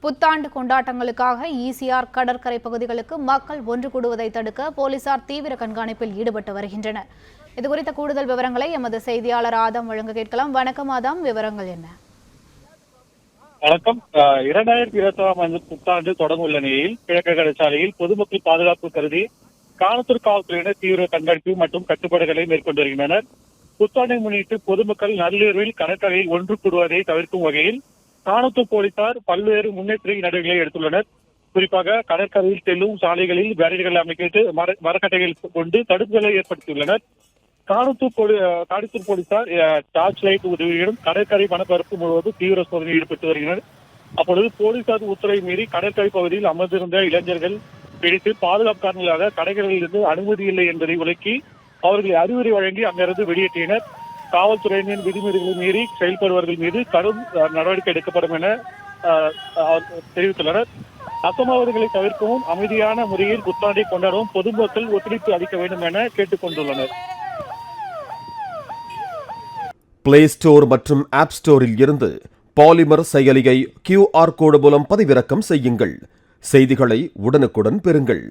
புத்தாண்டு கொண்டாட்டங்களுக்காக ஈசிஆர் கடற்கரை பகுதிகளுக்கு மக்கள் ஒன்று கூடுவதை தடுக்க போலீசார் தீவிர கண்காணிப்பில் ஈடுபட்டு வருகின்றனர். இதுகுறித்த கூடுதல் விவரங்களை எமது செய்தியாளர் ஆதம் வழங்க கேட்கலாம். வணக்கம் ஆதம், விவரங்கள் என்ன? வணக்கம். 2020ஆம் ஆண்டு புத்தாண்டு தொடங்க உள்ள நிலையில் கிழக்கு கடற்சாலையில் பொதுமக்கள் பாதுகாப்பு கருதி காணத்தூர் காவல்துறையினர் தீவிர கண்காணிப்பு மற்றும் கட்டுப்பாடுகளை மேற்கொண்டு வருகின்றனர். புத்தாண்டை முன்னிட்டு பொதுமக்கள் நள்ளிரவில் கடற்கரையில் ஒன்று கூடுவதை தவிர்க்கும் வகையில் காணத்தூர் போலீசார் பல்வேறு முன்னெச்சரிக்கை நடவடிக்கைகளை எடுத்துள்ளனர். குறிப்பாக கடற்கரையில் செல்லும் சாலைகளில் பேரியர்கள் அமைத்து மரக்கட்டைகள் கொண்டு தடுப்புகளை ஏற்படுத்தியுள்ளனர். காணத்தூர் போலீசார் டார்ச் லைட் உதவியுடன் கடற்கரை வனப்பரப்பு முழுவதும் தீவிர சோதனையில் ஈடுபட்டு வருகின்றனர். அப்பொழுது போலீசார் உத்தரவை மீறி கடற்கரை பகுதியில் அமர்ந்திருந்த இளைஞர்கள் பிடித்து பாதுகாப்பு காரணங்களாக கடைகளிலிருந்து அனுமதி இல்லை என்பதை விளக்கி அவர்களை அறிவுரை வழங்கி அங்கிருந்து வெளியேற்றினர். காவல்துறையினரின் விதிமுறைகளை மீறி செயல்படுவர்கள் மீது கடும் நடவடிக்கை எடுக்கப்படும் என தெரிவித்துள்ளனர். அசம்பாவிதங்களை தவிர்க்கவும் அமைதியான முறையில் புத்தாண்டை கொண்டாடவும் பொதுமக்கள் ஒத்துழைப்பு அளிக்க வேண்டும் என கேட்டுக் கொண்டுள்ளனர். பிளே ஸ்டோர் மற்றும் ஆப் ஸ்டோரில் இருந்து பாலிமர் செயலியை QR கோடு மூலம் பதிவிறக்கம் செய்யுங்கள். செய்திகளை உடனுக்குடன் பெறுங்கள்.